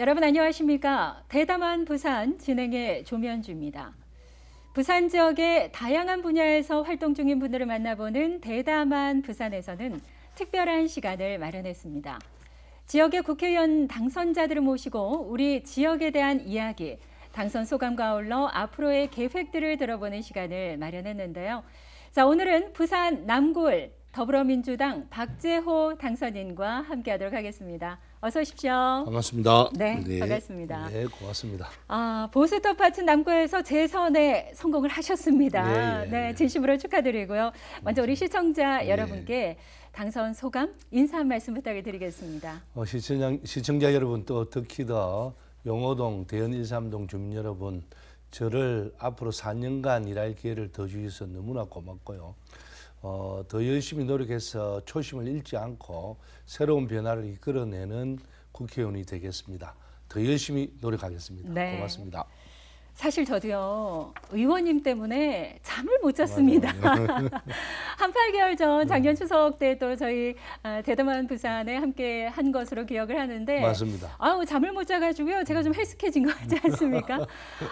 여러분 안녕하십니까? 대담한 부산 진행의 조면주입니다. 부산 지역의 다양한 분야에서 활동 중인 분들을 만나보는 대담한 부산에서는 특별한 시간을 마련했습니다. 지역의 국회의원 당선자들을 모시고 우리 지역에 대한 이야기, 당선 소감과 아울러 앞으로의 계획들을 들어보는 시간을 마련했는데요. 자, 오늘은 부산 남구을 더불어민주당 박재호 당선인과 함께하도록 하겠습니다. 어서 오십시오. 반갑습니다. 네, 반갑습니다. 네, 고맙습니다. 보수톱 파츠 남구에서 재선에 성공을 하셨습니다. 네, 진심으로 축하드리고요. 먼저 우리 시청자 여러분께 당선 소감, 인사 한 말씀 부탁드리겠습니다. 시청자 여러분, 또 특히 더 용호동, 대연 1~3동 주민 여러분, 저를 앞으로 4년간 일할 기회를 더 주셔서 너무나 고맙고요. 더 열심히 노력해서 초심을 잃지 않고 새로운 변화를 이끌어내는 국회의원이 되겠습니다. 더 열심히 노력하겠습니다. 네. 고맙습니다. 사실 저도요, 의원님 때문에 잠을 못 잤습니다. 한 8개월 전 작년 추석 때 또 저희 대담한 부산에 함께 한 것으로 기억을 하는데, 맞습니다. 잠을 못 자가지고요, 제가 좀 헬스케진 것 같지 않습니까?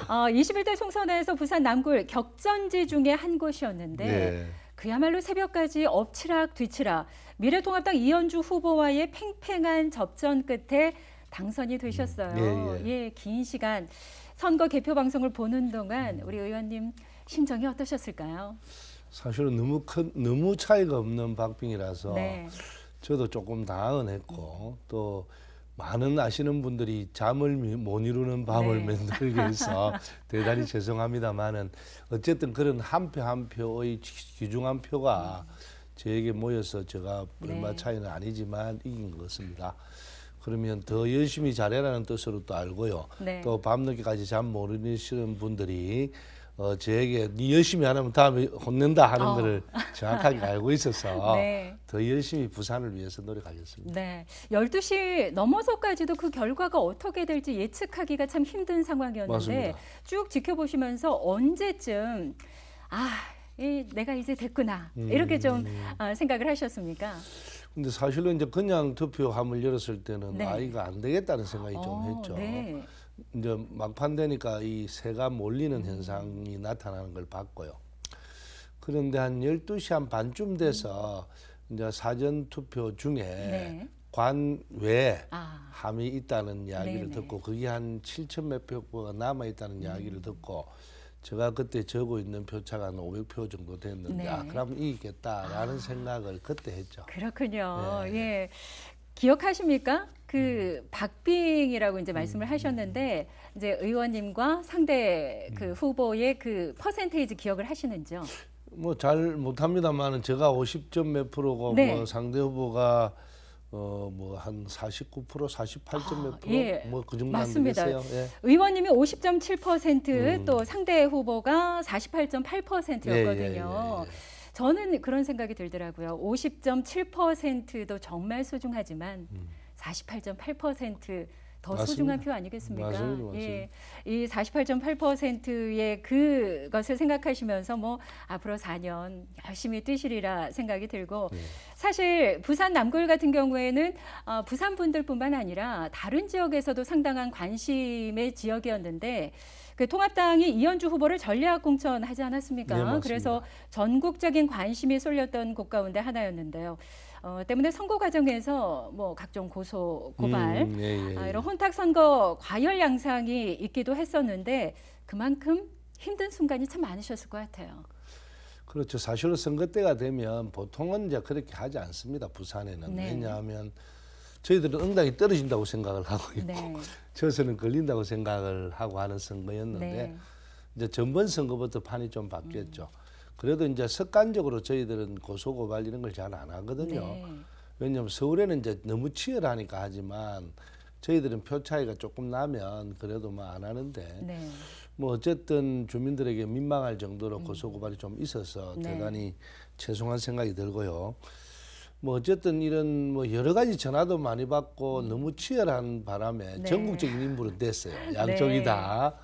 21대 총선에서 부산 남구를 격전지 중에 한 곳이었는데, 네. 그야말로 새벽까지 엎치락 뒤치락 미래통합당 이현주 후보와의 팽팽한 접전 끝에 당선이 되셨어요. 긴 시간 선거 개표 방송을 보는 동안 우리 의원님 심정이 어떠셨을까요? 사실은 너무 차이가 없는 박빙이라서 저도 조금 당황은 했고 또 많은 아시는 분들이 잠을 못 이루는 밤을 만들기 위해서 대단히 죄송합니다만은 어쨌든 그런 한 표 한 표의 귀중한 표가 저에게 모여서 제가 얼마 차이는 아니지만 이긴 것 같습니다. 그러면 더 열심히 잘해라는 뜻으로 또 알고요. 또 밤늦게까지 잠 못 이루시는 분들이 저에게 네 열심히 안 하면 다음에 혼낸다 하는 거를 정확하게 알고 있어서 더 열심히 부산을 위해서 노력하겠습니다. 네, 12시 넘어서까지도 그 결과가 어떻게 될지 예측하기가 참 힘든 상황이었는데 맞습니다. 쭉 지켜보시면서 언제쯤 내가 이제 됐구나 이렇게 좀 생각을 하셨습니까? 근데 사실은 이제 그냥 투표함을 열었을 때는 이거 안 되겠다는 생각이 좀 했죠. 이제 막판 되니까 이 새가 몰리는 현상이 나타나는 걸 봤고요. 그런데 한 12시 한 반쯤 돼서 이제 사전 투표 중에 관외에 함이 있다는 이야기를 듣고 그게 한 7천 몇 표가 남아 있다는 이야기를 듣고 제가 그때 적고 있는 표차가 한 500표 정도 됐는데 그럼 이기겠다라는 생각을 그때 했죠. 그렇군요. 예. 기억하십니까? 그 박빙이라고 이제 말씀을 하셨는데 이제 의원님과 상대 그 후보의 그 퍼센테이지 기억을 하시는지요? 뭐 잘 못합니다만은 제가 50점 몇 프로고 뭐 상대 후보가 뭐 한 49%, 48점 몇 프로 뭐 그 정도 맞습니다. 되겠어요. 의원님이 50.7% 또 상대 후보가 48.8%였거든요. 저는 그런 생각이 들더라고요. 50.7%도 정말 소중하지만 48.8% 더 맞습니다. 소중한 표 아니겠습니까? 맞습니다. 이 48.8%의 그것을 생각하시면서 뭐 앞으로 4년 열심히 뛰시리라 생각이 들고 사실 부산 남구을 같은 경우에는 부산 분들뿐만 아니라 다른 지역에서도 상당한 관심의 지역이었는데 그 통합당이 이현주 후보를 전략 공천하지 않았습니까? 그래서 전국적인 관심이 쏠렸던 곳 가운데 하나였는데요. 때문에 선거 과정에서 뭐 각종 고소, 고발 이런 혼탁 선거 과열 양상이 있기도 했었는데 그만큼 힘든 순간이 참 많으셨을 것 같아요. 그렇죠. 사실은 선거 때가 되면 보통은 이제 그렇게 하지 않습니다. 부산에는. 왜냐하면 저희들은 응당이 떨어진다고 생각을 하고 있고 저서는 걸린다고 생각을 하고 하는 선거였는데 이제 전번 선거부터 판이 좀 바뀌었죠. 그래도 이제 습관적으로 저희들은 고소고발 이런 걸 잘 안 하거든요. 왜냐하면 서울에는 이제 너무 치열하니까 하지만 저희들은 표 차이가 조금 나면 그래도 뭐 안 하는데 뭐 어쨌든 주민들에게 민망할 정도로 고소고발이 좀 있어서 대단히 죄송한 생각이 들고요. 뭐 어쨌든 이런 뭐 여러 가지 전화도 많이 받고 너무 치열한 바람에 전국적인 인물은 됐어요. 양쪽이 다.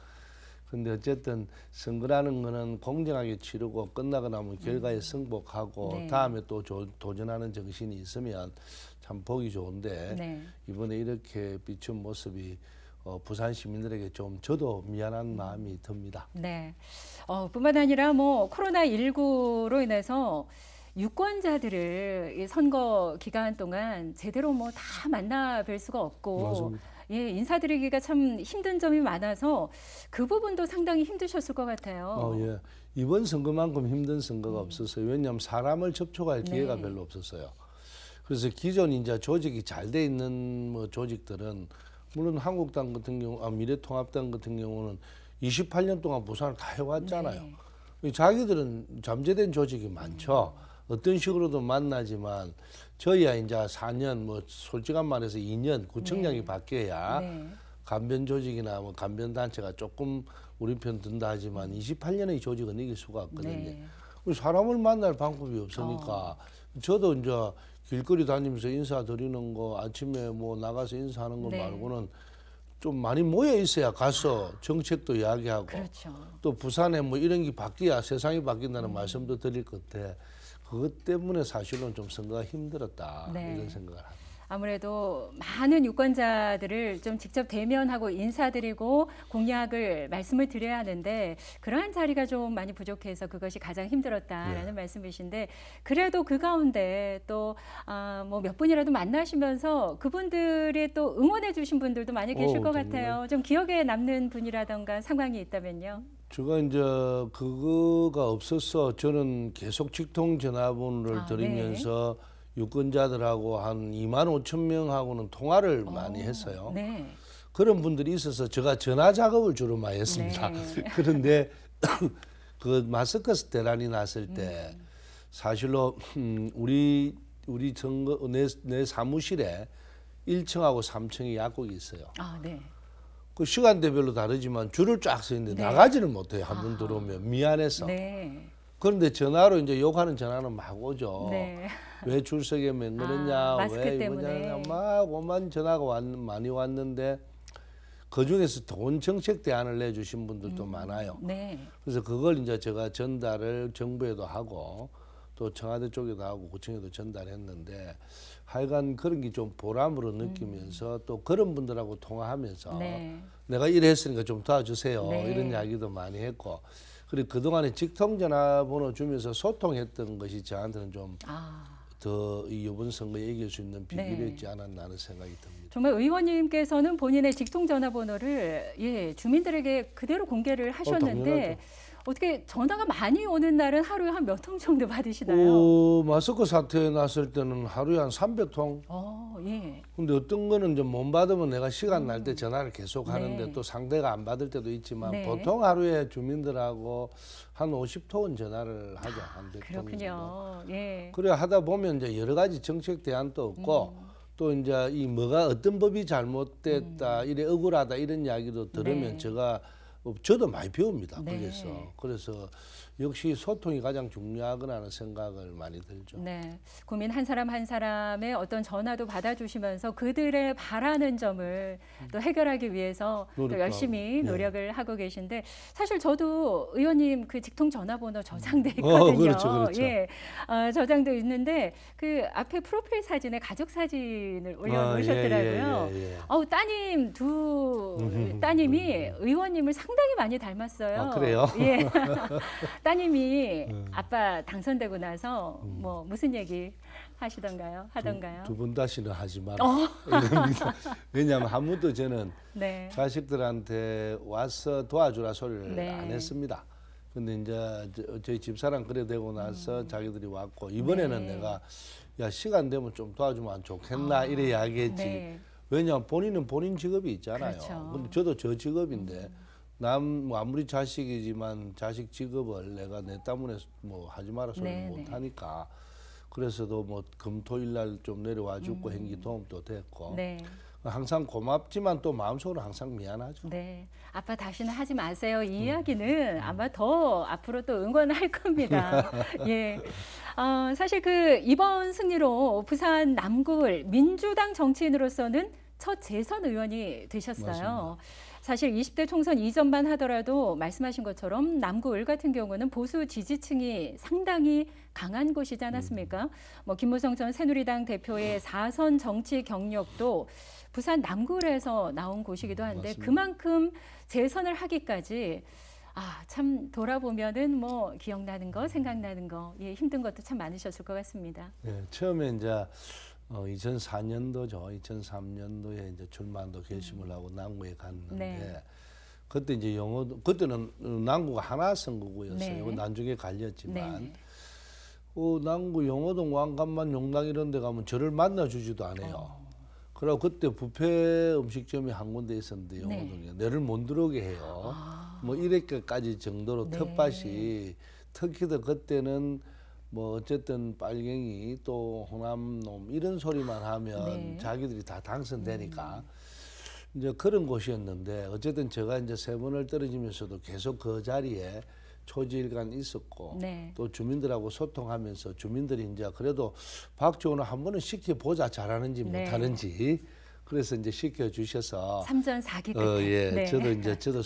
근데 어쨌든 선거라는 거는 공정하게 치르고 끝나고 나면 결과에 승복하고 다음에 또 도전하는 정신이 있으면 참 보기 좋은데 이번에 이렇게 비춘 모습이 부산 시민들에게 좀 저도 미안한 마음이 듭니다. 네. 뿐만 아니라 뭐 코로나19로 인해서 유권자들을 이 선거 기간 동안 제대로 뭐 다 만나 뵐 수가 없고 맞습니다. 예, 인사드리기가 참 힘든 점이 많아서 그 부분도 상당히 힘드셨을 것 같아요. 예. 이번 선거만큼 힘든 선거가 없었어요. 왜냐하면 사람을 접촉할 기회가 네. 별로 없었어요. 그래서 기존 이제 조직이 잘 돼 있는 뭐 조직들은 물론 한국당 같은 경우, 미래통합당 같은 경우는 28년 동안 부산을 다 해왔잖아요. 네. 자기들은 잠재된 조직이 많죠. 어떤 식으로도 만나지만 저희야 이제 4년 뭐 솔직한 말해서 2년 구청장이 네. 바뀌어야 네. 간변 조직이나 뭐 간변 단체가 조금 우리 편 든다 하지만 28년의 조직은 이길 수가 없거든요. 네. 사람을 만날 방법이 없으니까 저도 이제 길거리 다니면서 인사드리는 거 아침에 뭐 나가서 인사하는 거 네. 말고는 좀 많이 모여 있어야 가서 정책도 이야기하고 그렇죠. 또 부산에 뭐 이런 게 바뀌어야 세상이 바뀐다는 말씀도 드릴 건데 그것 때문에 사실은 좀 선거가 힘들었다 네. 이런 생각을 합니다. 아무래도 많은 유권자들을 좀 직접 대면하고 인사드리고 공약을 말씀을 드려야 하는데 그러한 자리가 좀 많이 부족해서 그것이 가장 힘들었다라는 말씀이신데 그래도 그 가운데 또 뭐 몇 분이라도 만나시면서 그분들이 또 응원해 주신 분들도 많이 계실 것 같아요. 좀 기억에 남는 분이라던가 상황이 있다면요. 제가 이제 그거가 없어서 저는 계속 직통 전화번호를 드리면서 유권자들하고 한 2만 5천 명하고는 통화를 많이 했어요. 네. 그런 분들이 있어서 제가 전화 작업을 주로 많이 했습니다. 네. 그런데 그 마스크 대란이 났을 때 사실로 우리 선거 내 사무실에 1층하고 3층에 약국이 있어요. 네. 그 시간대별로 다르지만 줄을 쫙 서 있는데 나가지를 못해요. 한 번 들어오면 미안해서. 네. 그런데 전화로 이제 욕하는 전화는 막 오죠. 네. 왜 줄 서게 만드느냐, 마스크 왜 때문에. 이러냐, 막 오만 전화가 많이 왔는데 그 중에서 좋은 정책 대안을 내주신 분들도 많아요. 네. 그래서 그걸 이제 제가 전달을 정부에도 하고 또 청와대 쪽에도 하고 구청에도 전달했는데 하여간 그런 게 좀 보람으로 느끼면서 또 그런 분들하고 통화하면서 네. 내가 이랬으니까 좀 도와주세요. 네. 이런 이야기도 많이 했고 그리고 그동안에 직통 전화번호 주면서 소통했던 것이 저한테는 좀 더 이번 선거에 이길 수 있는 비결이었지 않았나 하는 생각이 듭니다. 정말 의원님께서는 본인의 직통 전화번호를 주민들에게 그대로 공개를 하셨는데 어떻게 전화가 많이 오는 날은 하루에 한 몇 통 정도 받으시나요? 마스크 사태 났을 때는 하루에 한 300통. 예. 근데 어떤 거는 이제 못 받으면 내가 시간 날 때 전화를 계속 하는데 네. 또 상대가 안 받을 때도 있지만 네. 보통 하루에 주민들하고 한 50통은 전화를 하죠. 한 100통 정도. 그렇군요. 예. 그래 하다 보면 이제 여러 가지 정책 대안도 없고 또 이제 이 뭐가 어떤 법이 잘못됐다, 이래 억울하다 이런 이야기도 들으면 네. 저도 많이 배웁니다. 네. 그래서 역시 소통이 가장 중요하구나 하는 생각을 많이 들죠. 네, 국민 한 사람 한 사람의 어떤 전화도 받아주시면서 그들의 바라는 점을 또 해결하기 위해서 또 열심히 노력을 하고 계신데 사실 저도 의원님 그 직통 전화번호 저장돼 있거든요. 그렇죠. 예, 저장도 있는데 그 앞에 프로필 사진에 가족 사진을 올려놓으셨더라고요. 따님 따님이 의원님을 상당히 많이 닮았어요. 그래요? 예. 따님이 아빠 당선되고 나서 뭐 무슨 얘기 하던가요? 두 번 다시는 하지 마라. 이겁니다. 왜냐하면 한 번도 저는 자식들한테 와서 도와주라 소리를 안 했습니다. 근데 이제 저희 집사람 그래 되고 나서 자기들이 왔고 이번에는 내가 야 시간 되면 좀 도와주면 좋겠나 이래 이야기했지. 왜냐하면 본인은 본인 직업이 있잖아요. 그렇죠. 근데 저도 저 직업인데 뭐 아무리 자식이지만 자식 직업을 내가 내 때문에 뭐 하지 마라 소리 못 하니까 그래서도 뭐 금토일 날 좀 내려와 주고 행기 도움도 됐고 항상 고맙지만 또 마음속으로 항상 미안하죠. 네, 아빠 다시는 하지 마세요. 이 이야기는 아마 더 앞으로 또 응원할 겁니다. 예, 사실 그 이번 승리로 부산 남구을 민주당 정치인으로서는 첫 재선 의원이 되셨어요. 맞습니다. 사실 20대 총선 이전만 하더라도 말씀하신 것처럼 남구 을 같은 경우는 보수 지지층이 상당히 강한 곳이지 않았습니까? 뭐 김무성 전 새누리당 대표의 4선 정치 경력도 부산 남구에서 나온 곳이기도 한데 맞습니다. 그만큼 재선을 하기까지 참 돌아보면은 뭐 기억나는 거, 생각나는 거, 예, 힘든 것도 참 많으셨을 것 같습니다. 네, 처음에 이제 2004년도죠. 2003년도에 이제 출마한다 결심을 하고 남구에 갔는데 네. 그때 이제 그때는 남구가 하나 선거구였어요. 네. 나중에 갈렸지만 네. 남구 영호동 왕감만 용당 이런 데 가면 저를 만나주지도 않아요. 그리고 그때 뷔페 음식점이 한 군데 있었는데 영호동에 내를 못 들어오게 해요. 뭐 이렇게까지 정도로 네. 텃밭이 특히도 그때는 뭐 어쨌든 빨갱이 또 호남놈 이런 소리만 하면 네. 자기들이 다 당선되니까 이제 그런 곳이었는데 어쨌든 제가 이제 3번을 떨어지면서도 계속 그 자리에 초지일간 있었고 네. 또 주민들하고 소통하면서 주민들이 이제 그래도 박지원을 한 번은 시켜보자 잘하는지 네. 못하는지 그래서 이제 시켜주셔서 3전 4기 끝에. 예, 네. 저도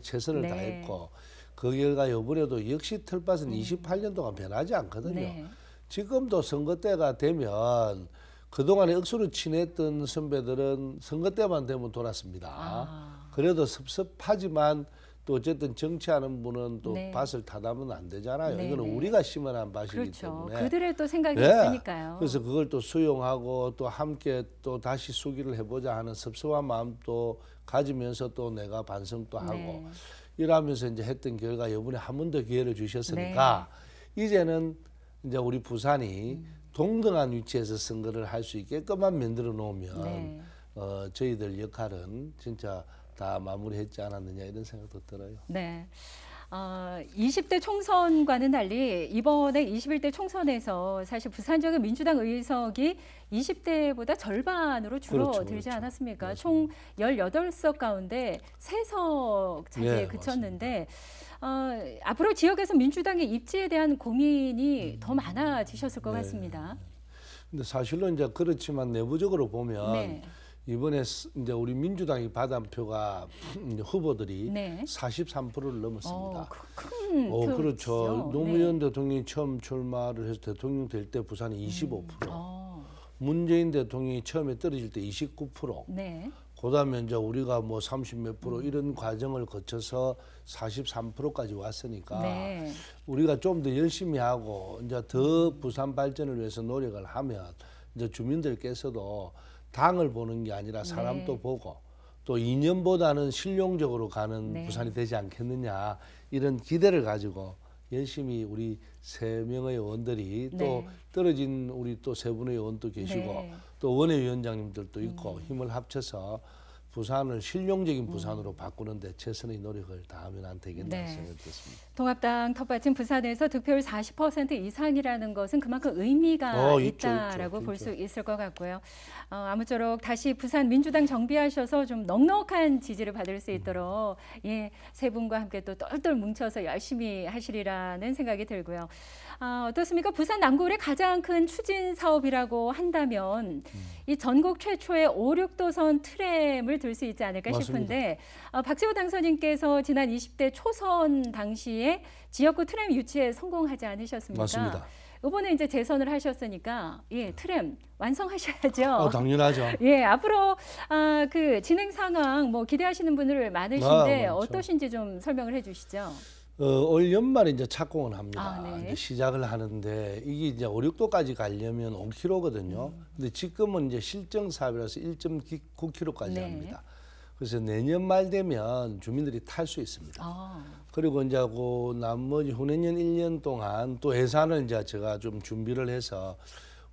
최선을 네. 다했고 그 결과 이번에도 역시 텃밭은 28년 동안 변하지 않거든요. 네. 지금도 선거 때가 되면 그동안에 억수로 친했던 선배들은 선거 때만 되면 돌았습니다. 그래도 섭섭하지만 또 어쨌든 정치하는 분은 또 네. 밭을 타다면 안 되잖아요. 네, 이거는 네. 우리가 심어한 밭이기 그렇죠. 때문에. 그들의 또 생각이 예. 있으니까요. 그래서 그걸 또 수용하고 또 함께 또 다시 수기를 해보자 하는 섭섭한 마음도 가지면서 또 내가 반성도 하고 네. 이러면서 이제 했던 결과 이번에 한 번 더 기회를 주셨으니까 이제는 이제 우리 부산이 동등한 위치에서 선거를 할 수 있게끔만 만들어 놓으면 네. 저희들 역할은 진짜 다 마무리했지 않았느냐 이런 생각도 들어요. 네. 20대 총선과는 달리 이번에 21대 총선에서 사실 부산 지역의 민주당 의석이 20대보다 절반으로 줄어들지 그렇죠. 않았습니까? 맞습니다. 총 18석 가운데 3석 차지에 네, 그쳤는데 앞으로 지역에서 민주당의 입지에 대한 고민이 더 많아지셨을 것 네. 같습니다. 근데 사실은 이제 그렇지만 내부적으로 보면 네. 이번에 이제 우리 민주당이 받은 표가 후보들이 네. 43%를 넘었습니다. 큰 그렇죠. 표시죠. 노무현 대통령이 처음 출마를 해서 대통령 될 때 부산이 25%, 문재인 대통령이 처음에 떨어질 때 29%, 네. 그다음에 이제 우리가 뭐 30 몇 프로 이런 과정을 거쳐서 43%까지 왔으니까 네. 우리가 좀 더 열심히 하고 이제 더 부산 발전을 위해서 노력을 하면 이제 주민들께서도 당을 보는 게 아니라 사람도 네. 보고 또 이념보다는 실용적으로 가는 네. 부산이 되지 않겠느냐 이런 기대를 가지고 열심히 우리 3명의 의원들이 네. 또 떨어진 우리 또 3분의 의원도 계시고 네. 또 원외위원장님들도 있고 힘을 합쳐서 부산을 실용적인 부산으로 바꾸는데 최선의 노력을 다하면 안 되겠나 네. 생각이 듭니다. 통합당 텃밭인 부산에서 득표율 40% 이상이라는 것은 그만큼 의미가 있다라고 볼 수 있을 것 같고요. 아무쪼록 다시 부산 민주당 정비하셔서 좀 넉넉한 지지를 받을 수 있도록 예, 세 분과 함께 또 똘똘 뭉쳐서 열심히 하시리라는 생각이 들고요. 어떻습니까? 부산 남구의 가장 큰 추진 사업이라고 한다면 이 전국 최초의 5, 6도선 트램을 들 수 있지 않을까 싶은데 박지호 당선인께서 지난 20대 초선 당시에 지역구 트램 유치에 성공하지 않으셨습니까? 맞습니다. 이번에 이제 재선을 하셨으니까 예, 트램 완성하셔야죠. 당연하죠. 예, 앞으로 그 진행 상황 뭐 기대하시는 분들 많으신데 어떠신지 좀 설명을 해주시죠. 올 연말에 이제 착공을 합니다. 네. 이제 시작을 하는데 이게 이제 5, 6도까지 가려면 5km거든요. 근데 지금은 이제 실정 사업이라서 1.9km까지 네. 합니다. 그래서 내년 말 되면 주민들이 탈 수 있습니다. 그리고 이제 그 나머지 후내년 1년 동안 또 예산을 이제 제가 좀 준비를 해서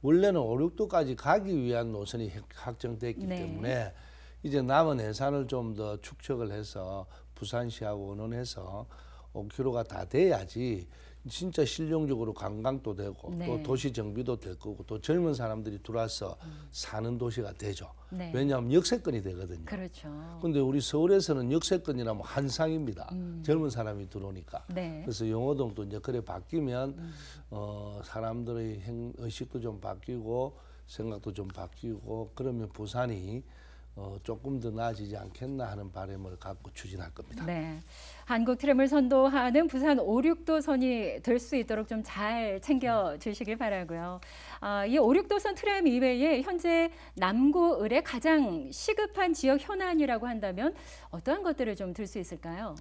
원래는 5, 6도까지 가기 위한 노선이 확정됐기 네. 때문에 이제 남은 예산을 좀 더 축적을 해서 부산시하고 의논해서 5km가 다 돼야지 진짜 실용적으로 관광도 되고 네. 또 도시 정비도 될 거고 또 젊은 사람들이 들어와서 사는 도시가 되죠. 네. 왜냐하면 역세권이 되거든요. 그렇죠. 근데 우리 서울에서는 역세권이라면 한상입니다. 젊은 사람이 들어오니까. 네. 그래서 용호동도 이제 그래 바뀌면 의식도 좀 바뀌고 생각도 좀 바뀌고 그러면 부산이 조금 더 나아지지 않겠나 하는 바람을 갖고 추진할 겁니다. 네, 한국 트램을 선도하는 부산 5-6도선이 될 수 있도록 좀 잘 챙겨 주시길 바라고요. 이 5-6도선 트램 이외에 현재 남구 을의 가장 시급한 지역 현안이라고 한다면 어떠한 것들을 좀 들 수 있을까요?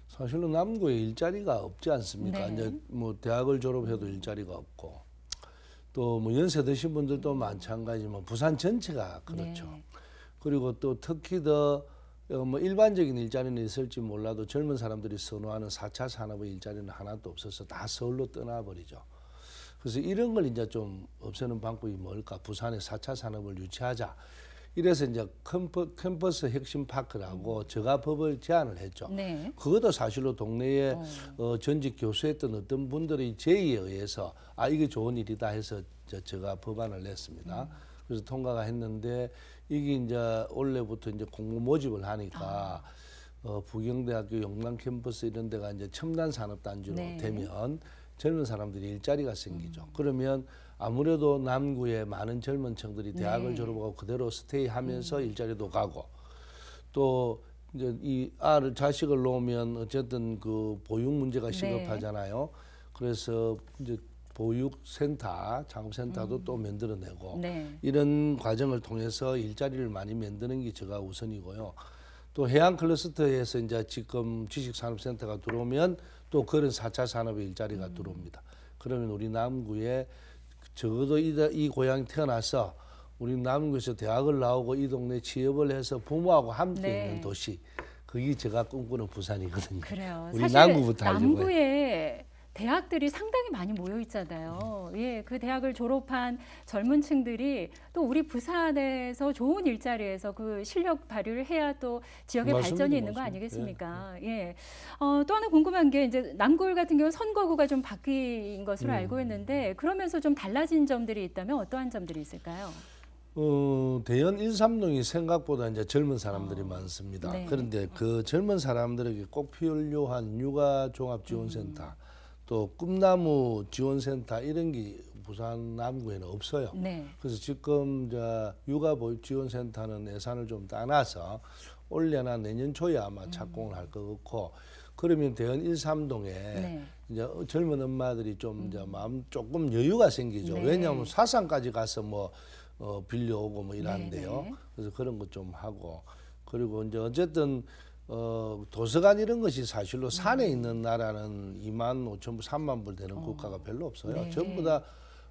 사실은 남구에 일자리가 없지 않습니까? 네. 이제 뭐 대학을 졸업해도 일자리가 없고 또 뭐 연세 드신 분들도 마찬가지지만 부산 전체가 그렇죠. 네. 그리고 또 특히 더 뭐 일반적인 일자리는 있을지 몰라도 젊은 사람들이 선호하는 4차 산업의 일자리는 하나도 없어서 다 서울로 떠나버리죠. 그래서 이런 걸 이제 좀 없애는 방법이 뭘까? 부산의 4차 산업을 유치하자. 이래서 이제 캠퍼스 핵심 파크라고 저가법을 제안을 했죠. 네. 그것도 사실로 동네에 전직 교수했던 어떤 분들의 제의에 의해서 이게 좋은 일이다 해서 제가 법안을 냈습니다. 그래서 통과가 했는데 이게 이제 올해부터 이제 공모 모집을 하니까 부경대학교 용남 캠퍼스 이런 데가 이제 첨단 산업 단지로 네. 되면 젊은 사람들이 일자리가 생기죠. 그러면 아무래도 남구에 많은 젊은 층들이 대학을 네. 졸업하고 그대로 스테이하면서 일자리도 가고 또 이제 자식을 놓으면 어쨌든 그 보육 문제가 시급하잖아요. 그래서 이제 보육센터, 창업센터도 또 만들어내고 네. 이런 과정을 통해서 일자리를 많이 만드는 게 제가 우선이고요. 또 해양 클러스터에서 이제 지금 지식산업센터가 들어오면 또 그런 4차 산업의 일자리가 들어옵니다. 그러면 우리 남구에 적어도 이 고향이 태어나서 우리 남구에서 대학을 나오고 이 동네 취업을 해서 부모하고 함께 네. 있는 도시. 그게 제가 꿈꾸는 부산이거든요. 그래요. 우리 사실 남구부터 알려고요. 남구에 대학들이 상당히 많이 모여 있잖아요. 예, 그 대학을 졸업한 젊은 층들이 또 우리 부산에서 좋은 일자리에서 그 실력 발휘를 해야 또 지역의 맞습니다, 발전이 있는 거 맞습니다. 아니겠습니까? 예. 또 하나 궁금한 게 이제 남구을 같은 경우 선거구가 좀 바뀐 것으로 알고 있는데 그러면서 좀 달라진 점들이 있다면 어떠한 점들이 있을까요? 대연 1-3동이 생각보다 이제 젊은 사람들이 많습니다. 네. 그런데 그 젊은 사람들에게 꼭 필요한 육아 종합 지원센터 또 꿈나무 지원센터 이런 게 부산 남구에는 없어요. 네. 그래서 지금 육아 보육 지원센터는 예산을 좀 따놔서 올해나 내년 초에 아마 착공을 할 것 같고 그러면 대연 1-3동에 네. 이제 젊은 엄마들이 좀 이제 마음 조금 여유가 생기죠. 네. 왜냐하면 사상까지 가서 뭐 빌려오고 뭐 이러는데요. 네. 그래서 그런 것 좀 하고 그리고 이제 어쨌든 도서관 이런 것이 사실로 산에 있는 나라는 25,000불, 3만 불 되는 국가가 별로 없어요. 네. 전부 다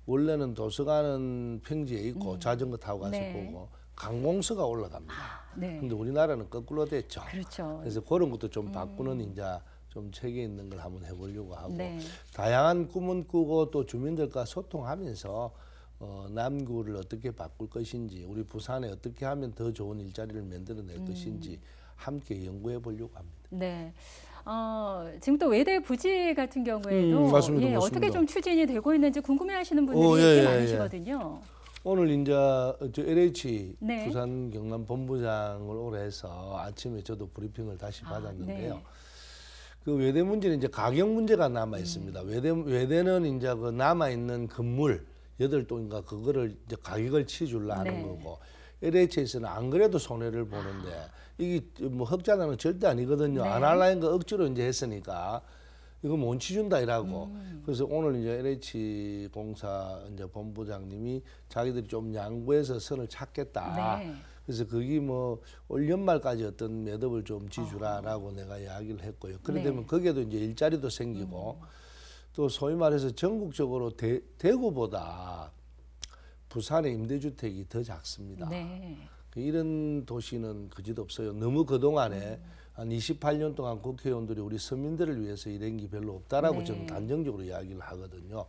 원래는 도서관은 평지에 있고 자전거 타고 가서 네. 보고 관공서가 올라갑니다. 네. 근데 우리나라는 거꾸로 됐죠. 그렇죠. 그래서 그런 것도 좀 바꾸는 이제 좀 책에 있는 걸 한번 해보려고 하고 네. 다양한 꿈은 꾸고 또 주민들과 소통하면서 남구를 어떻게 바꿀 것인지 우리 부산에 어떻게 하면 더 좋은 일자리를 만들어낼 것인지 함께 연구해 보려고 합니다. 네. 지금 또 외대 부지 같은 경우에도 맞습니다, 예, 맞습니다. 어떻게 좀 추진이 되고 있는지 궁금해하시는 분들이 꽤 많으시거든요. 오늘 이제 저 LH 네. 부산 경남 본부장을 오래 해서 아침에 저도 브리핑을 다시 받았는데요. 네. 그 외대 문제는 이제 가격 문제가 남아 있습니다. 외대는 이제 그 남아 있는 건물 8동인가 그거를 이제 가격을 치주려 하는 네. 거고 LH에서는 안 그래도 손해를 보는데 이게 뭐 흑자나는 절대 아니거든요. 네. 안 할라는 거 억지로 이제 했으니까 이거 못 치준다 이라고. 그래서 오늘 이제 LH 공사 이제 본부장님이 자기들이 좀 양보해서 선을 찾겠다. 네. 그래서 그게 뭐 올 연말까지 어떤 매듭을 좀 지주라라고 내가 이야기를 했고요. 그래 네. 되면 거기에도 이제 일자리도 생기고 또 소위 말해서 전국적으로 대구보다 부산의 임대주택이 더 작습니다. 네. 이런 도시는 그지도 없어요. 너무 그동안에 한 28년 동안 국회의원들이 우리 서민들을 위해서 이런 게 별로 없다라고 네. 저는 단정적으로 이야기를 하거든요.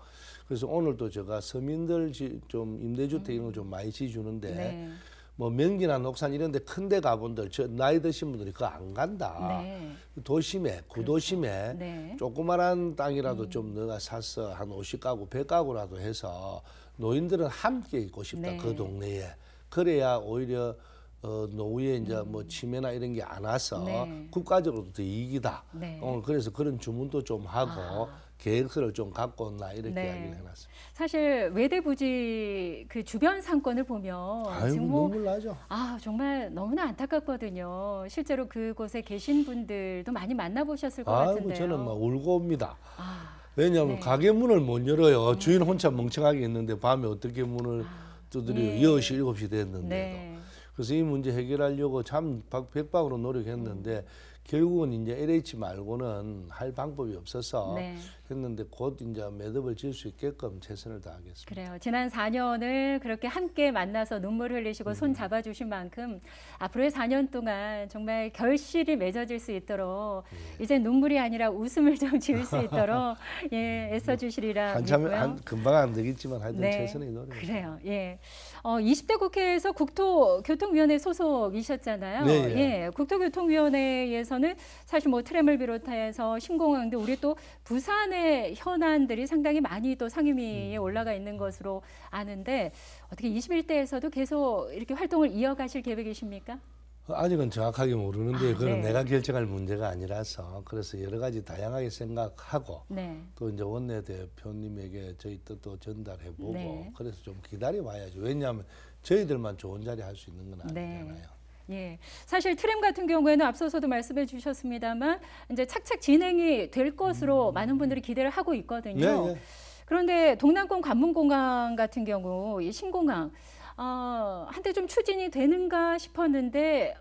그래서 오늘도 제가 서민들 좀 임대주택 이런 거 좀 많이 지주는데 네. 뭐 명기나 녹산 이런 데 큰 데 가본들 저 나이 드신 분들이 그거 안 간다. 네. 도심에 구도심에 네. 조그만한 땅이라도 좀 너가 사서 한 50가구 100가구라도 해서 노인들은 함께 있고 싶다. 네. 그 동네에. 그래야 오히려 노후에 이제 뭐 치매나 이런 게 안 와서 네. 국가적으로도 더 이익이다. 네. 그래서 그런 주문도 좀 하고 계획서를 좀 갖고 온나 이렇게 네. 이야기를 해놨습니다. 사실 외대 부지 그 주변 상권을 보면 아이고 지금 뭐 눈물 나죠. 정말 너무나 안타깝거든요. 실제로 그곳에 계신 분들도 많이 만나보셨을 것 같은데요. 저는 막 울고 옵니다. 아, 왜냐하면 네. 가게 문을 못 열어요. 주인 혼자 멍청하게 있는데 밤에 어떻게 문을 두드려요. 예. 6시, 7시 됐는데도. 네. 그래서 이 문제 해결하려고 참 백박으로 노력했는데 결국은 이제 LH 말고는 할 방법이 없어서 네. 했는데 곧 이제 매듭을 지을 수 있게끔 최선을 다하겠습니다. 그래요. 지난 4년을 그렇게 함께 만나서 눈물 흘리시고 손 잡아주신 만큼 앞으로의 4년 동안 정말 결실이 맺어질 수 있도록 이제 눈물이 아니라 웃음을 좀 지을 수 있도록 애써주시리라 믿고요. 금방 안 되겠지만 하여튼 네. 최선의 노력. 그래요. 예. 20대 국회에서 국토교통위원회 소속이셨잖아요. 네, 예. 국토교통위원회에서는 사실 뭐 트램을 비롯해서 신공항 등 우리 또 부산의 현안들이 상당히 많이 또 상임위에 올라가 있는 것으로 아는데 어떻게 21대에서도 계속 이렇게 활동을 이어가실 계획이십니까? 아직은 정확하게 모르는데 그건 네. 내가 결정할 문제가 아니라서 그래서 여러 가지 다양하게 생각하고 네. 또 이제 원내대표님에게 저희 뜻도 전달해보고 네. 그래서 좀 기다려봐야죠. 왜냐하면 저희들만 좋은 자리 할 수 있는 건 네. 아니잖아요. 예, 사실 트램 같은 경우에는 앞서서도 말씀해 주셨습니다만 이제 착착 진행이 될 것으로 많은 분들이 기대를 하고 있거든요. 네, 네. 그런데 동남권 관문공항 같은 경우 이 신공항 한때 좀 추진이 되는가 싶었는데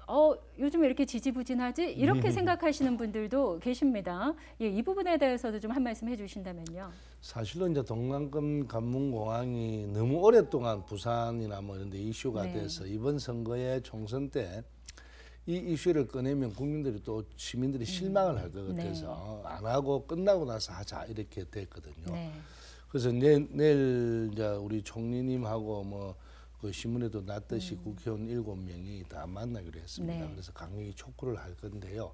요즘 왜 이렇게 지지부진하지? 이렇게 생각하시는 분들도 계십니다. 예, 이 부분에 대해서도 좀 한 말씀 해주신다면요. 사실은 이제 동남권 관문공항이 너무 오랫동안 부산이나 뭐 이런 데 이슈가 네. 돼서 이번 선거에 총선 때 이 이슈를 꺼내면 국민들이 또 시민들이 실망을 할 것 같아서 안 하고 끝나고 나서 하자 이렇게 됐거든요. 네. 그래서 내일 이제 우리 총리님하고 뭐 그 신문에도 났듯이 국회의원 7명이 다 만나기로 했습니다. 네. 그래서 강력히 촉구를 할 건데요.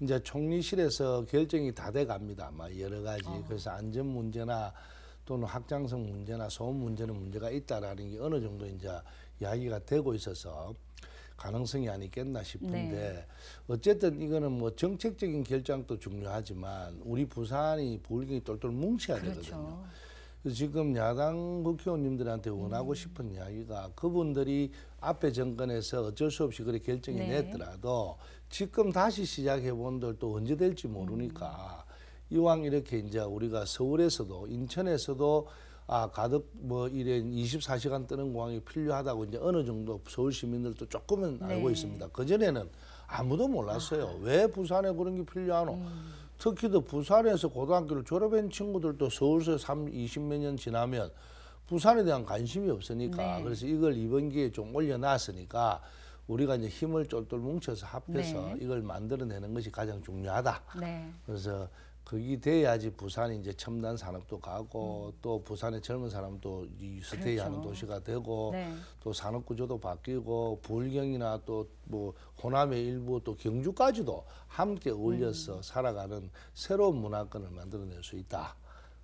이제 총리실에서 결정이 다 돼 갑니다. 아마 여러 가지. 그래서 안전 문제나 또는 확장성 문제나 소음 문제는 문제가 있다라는 게 어느 정도 이제 이야기가 되고 있어서 가능성이 아니겠나 싶은데 네. 어쨌든 이거는 뭐 정책적인 결정도 중요하지만 우리 부산이 불경이 똘똘 뭉쳐야 그렇죠. 되거든요. 그래서 지금 야당 국회의원님들한테 원하고 싶은 이야기가 그분들이 앞에 정권에서 어쩔 수 없이 그렇게 결정이 네. 냈더라도 지금 다시 시작해 본들 또 언제 될지 모르니까 이왕 이렇게 이제 우리가 서울에서도 인천에서도 가득 뭐 이래 24시간 뜨는 공항이 필요하다고 이제 어느 정도 서울 시민들도 조금은 알고 네. 있습니다. 그전에는 아무도 몰랐어요. 왜 부산에 그런 게 필요하노? 특히 또 부산에서 고등학교를 졸업한 친구들도 서울서 20몇 년 지나면 부산에 대한 관심이 없으니까 네. 그래서 이걸 이번 기회에 좀 올려놨으니까 우리가 이제 힘을 쫄쫄 뭉쳐서 합해서 네. 이걸 만들어내는 것이 가장 중요하다. 네. 그래서 그게 돼야지 부산이 이제 첨단 산업도 가고 또 부산의 젊은 사람도 이 스테이하는 그렇죠. 도시가 되고 네. 또 산업 구조도 바뀌고 불경이나 또 뭐 호남의 일부 또 경주까지도 함께 어울려서 살아가는 새로운 문화권을 만들어낼 수 있다.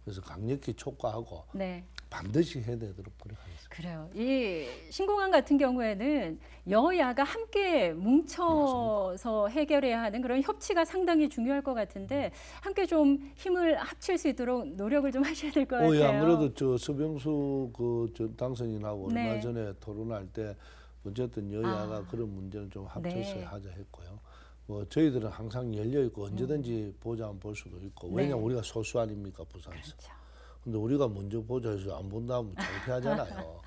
그래서 강력히 촉구하고 네. 반드시 해내도록 노력하겠습니다. 그래요. 이 신공항 같은 경우에는 여야가 함께 뭉쳐서 해결해야 하는 그런 협치가 상당히 중요할 것 같은데 함께 좀 힘을 합칠 수 있도록 노력을 좀 하셔야 될 것 같아요. 안 그래도 저 서병수 저 당선인하고 네. 얼마 전에 토론할 때 어쨌든 여야가 그런 문제는 좀 합쳐서 네. 하자 했고요. 뭐 저희들은 항상 열려 있고 언제든지 보자면 볼 수도 있고 왜냐면 네. 우리가 소수 아닙니까 부산에서. 그렇죠. 근데 우리가 먼저 보자 해서 안 본다면 창피하잖아요.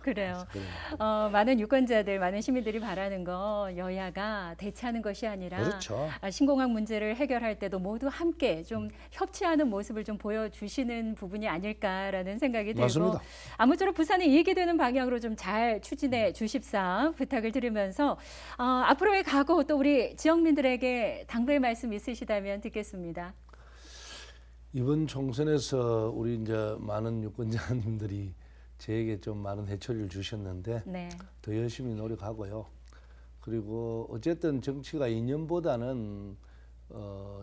그래요. 그래요. 많은 유권자들, 많은 시민들이 바라는 거 여야가 대치하는 것이 아니라 그렇죠. 신공항 문제를 해결할 때도 모두 함께 좀 협치하는 모습을 좀 보여주시는 부분이 아닐까라는 생각이 들고 맞습니다. 아무쪼록 부산에 이익이 되는 방향으로 좀 잘 추진해 주십사 부탁을 드리면서 앞으로의 각오 또 우리 지역민들에게 당부의 말씀 있으시다면 듣겠습니다. 이번 총선에서 우리 이제 많은 유권자님들이 저에게 좀 많은 해초리를 주셨는데 네. 더 열심히 노력하고요. 그리고 어쨌든 정치가 이념보다는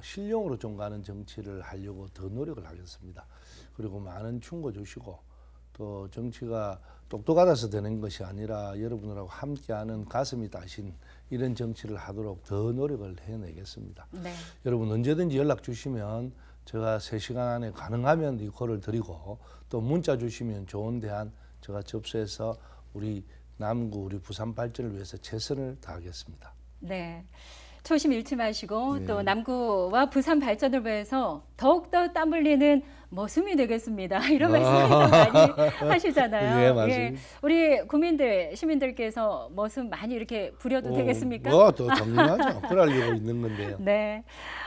실용으로 좀 가는 정치를 하려고 더 노력을 하겠습니다. 그리고 많은 충고 주시고 또 정치가 똑똑하다서 되는 것이 아니라 여러분들하고 함께하는 가슴이 다신 이런 정치를 하도록 더 노력을 해내겠습니다. 네. 여러분 언제든지 연락 주시면 제가 3시간 안에 가능하면 이 콜을 드리고 또 문자 주시면 좋은 대안 제가 접수해서 우리 남구, 우리 부산 발전을 위해서 최선을 다하겠습니다. 네. 초심 잃지 마시고 네. 또 남구와 부산 발전을 위해서 더욱더 땀 흘리는 머슴이 되겠습니다. 이런 말씀을 많이 하시잖아요. 예, 맞습니다. 예, 우리 국민들, 시민들께서 머슴 많이 이렇게 부려도 되겠습니까? 또 당연하죠. 그러려고 있는 건데요. 네.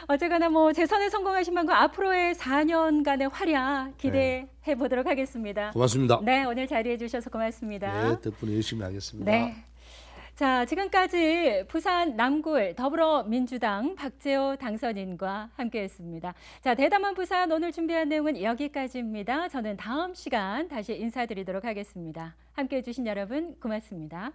어쨌거나 뭐 재선에 성공하신 만큼 앞으로의 4년간의 활약 기대해 보도록 하겠습니다. 고맙습니다. 네, 오늘 자리해 주셔서 고맙습니다. 네, 덕분에 열심히 하겠습니다. 네. 자, 지금까지 부산 남구을 더불어민주당 박재호 당선인과 함께했습니다. 자, 대담한 부산 오늘 준비한 내용은 여기까지입니다. 저는 다음 시간 다시 인사드리도록 하겠습니다. 함께해 주신 여러분 고맙습니다.